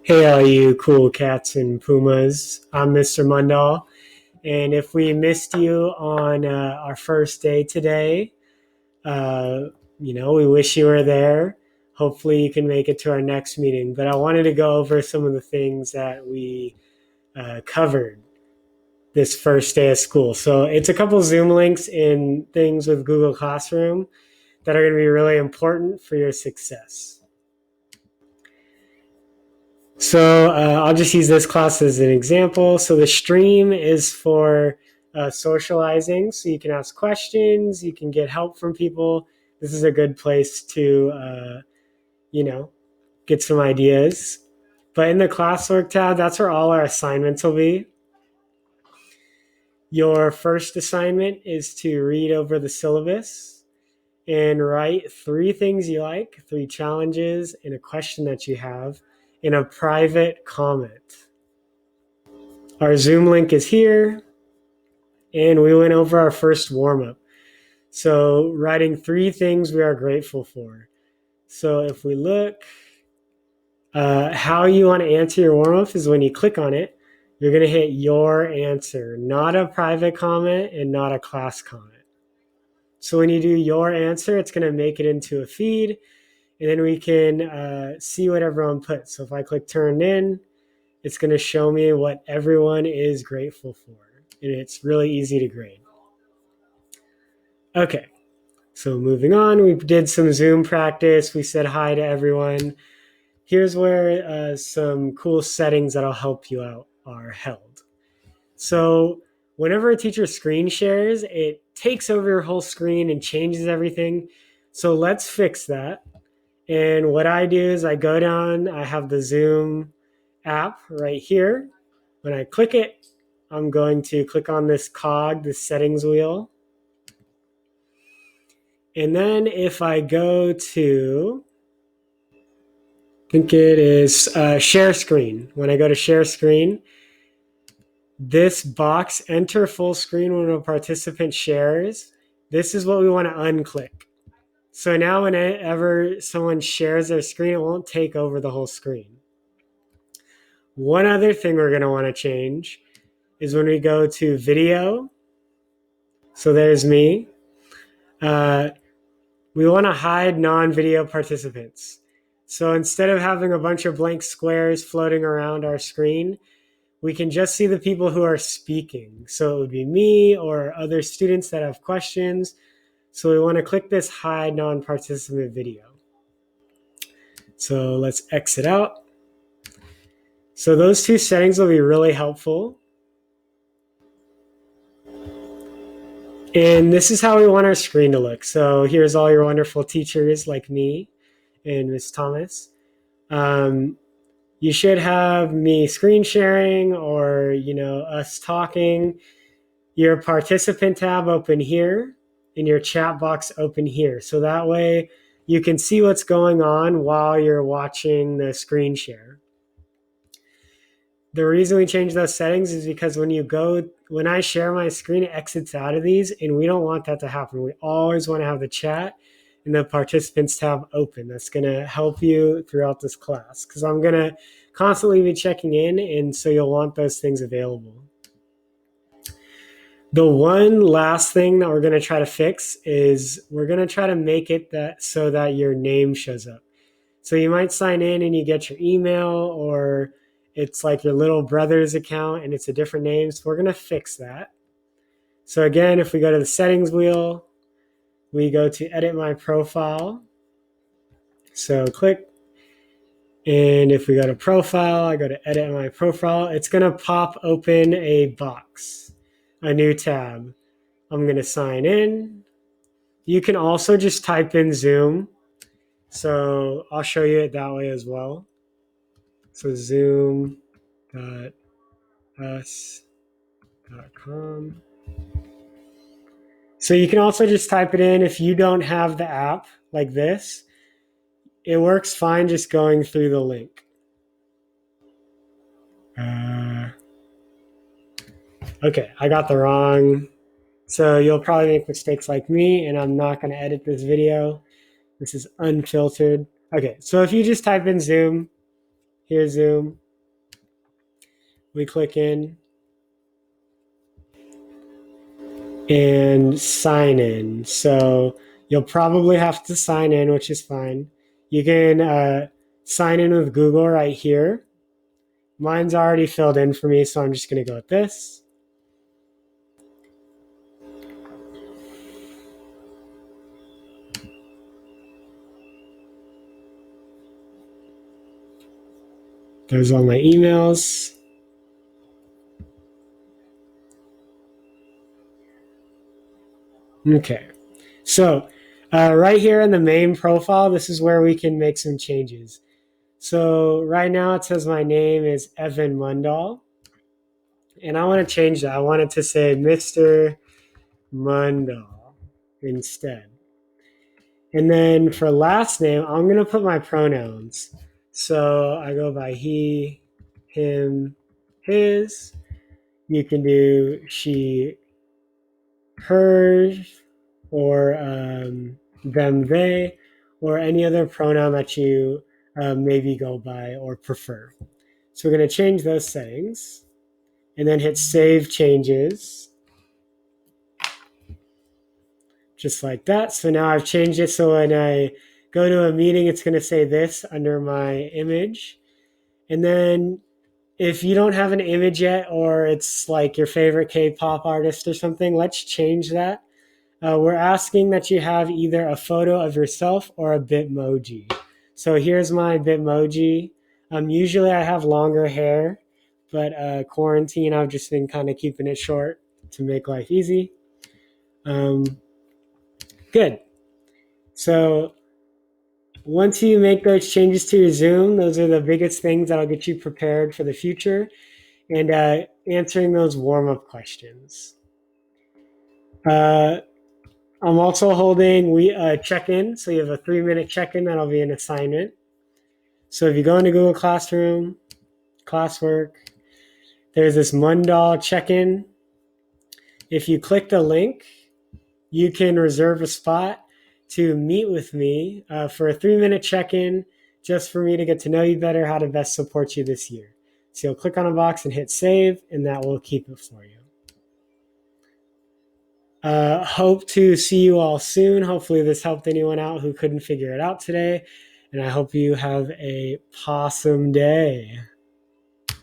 Hey, all you cool cats and pumas. I'm Mr. Mundall. And if we missed you on our first day today, uh, we wish you were there. Hopefully, you can make it to our next meeting. But I wanted to go over some of the things that we covered this first day of school. So it's a couple Zoom links and things with Google Classroom that are going to be really important for your success. So I'll just use this class as an example. So the stream is for socializing. So you can ask questions, you can get help from people. This is a good place to, get some ideas. But in the classwork tab, that's where all our assignments will be. Your first assignment is to read over the syllabus and write 3 things you like, 3 challenges, and a question that you have in a private comment. Our Zoom link is here, and we went over our first warm-up. So writing 3 things we are grateful for. So if we look, how you want to answer your warm-up is when you click on it, you're going to hit your answer, not a private comment and not a class comment. So when you do your answer, it's going to make it into a feed, and then we can see what everyone put. So if I click turned in, it's going to show me what everyone is grateful for. And it's really easy to grade. Okay, so moving on, we did some Zoom practice. We said hi to everyone. Here's where some cool settings that'll help you out are held. So whenever a teacher screen shares, it takes over your whole screen and changes everything. So let's fix that. And what I do is I go down, I have the Zoom app right here. When I click it, I'm going to click on this cog, this settings wheel. And then if I go to, I think it is share screen. When I go to share screen, this box, enter full screen when a participant shares, this is what we want to unclick. So now whenever someone shares their screen, it won't take over the whole screen. One other thing we're going to want to change is when we go to video. So there's me. We want to hide non-video participants. So instead of having a bunch of blank squares floating around our screen, we can just see the people who are speaking. So it would be me or other students that have questions. So we want to click this hide non-participant video. So let's exit out. So those 2 settings will be really helpful. And this is how we want our screen to look. So here's all your wonderful teachers like me and Ms. Thomas. You should have me screen sharing or, us talking. Your participant tab open here and your chat box open here. So that way you can see what's going on while you're watching the screen share. The reason we change those settings is because when I share my screen, it exits out of these, and we don't want that to happen. We always want to have the chat and the participants tab open. That's going to help you throughout this class because I'm going to constantly be checking in, and so you'll want those things available. The one last thing that we're going to try to fix is we're going to try to make it so that your name shows up. So you might sign in and you get your email, or it's like your little brother's account and it's a different name. So we're going to fix that. So again, if we go to the settings wheel, we go to edit my profile. So click. And if we go to profile, I go to edit my profile. It's going to pop open a box, a new tab. I'm going to sign in. You can also just type in Zoom. So I'll show you it that way as well. So zoom.us.com. So you can also just type it in if you don't have the app like this. It works fine just going through the link. Okay, I got the wrong. So you'll probably make mistakes like me, and I'm not going to edit this video. This is unfiltered. Okay, so if you just type in Zoom, Here's Zoom. We click in and sign in. So you'll probably have to sign in, which is fine. You can sign in with Google right here. Mine's already filled in for me, so I'm just going to go with this. There's all my emails. Okay. So right here in the main profile, this is where we can make some changes. So right now it says my name is Evan Mundahl. And I want to change that. I want it to say Mr. Mundahl instead. And then for last name, I'm going to put my pronouns. So I go by he, him, his. You can do she, hers, or them, they, or any other pronoun that you maybe go by or prefer. So we're going to change those settings and then hit Save Changes. Just like that. So now I've changed it so when I go to a meeting, it's going to say this under my image. And then if you don't have an image yet, or it's like your favorite K-pop artist or something, let's change that. We're asking that you have either a photo of yourself or a Bitmoji. So here's my Bitmoji. Usually I have longer hair, but quarantine, I've just been kind of keeping it short to make life easy. Good. So once you make those changes to your Zoom, those are the biggest things that'll get you prepared for the future and answering those warm-up questions. I'm also holding check-in. So you have a 3-minute check-in. That'll be an assignment. So if you go into Google Classroom, Classwork, there's this Mundahl check-in. If you click the link, you can reserve a spot to meet with me for a 3-minute check-in, just for me to get to know you better, how to best support you this year. So you'll click on a box and hit save, and that will keep it for you. Hope to see you all soon. Hopefully this helped anyone out who couldn't figure it out today. And I hope you have a possum day.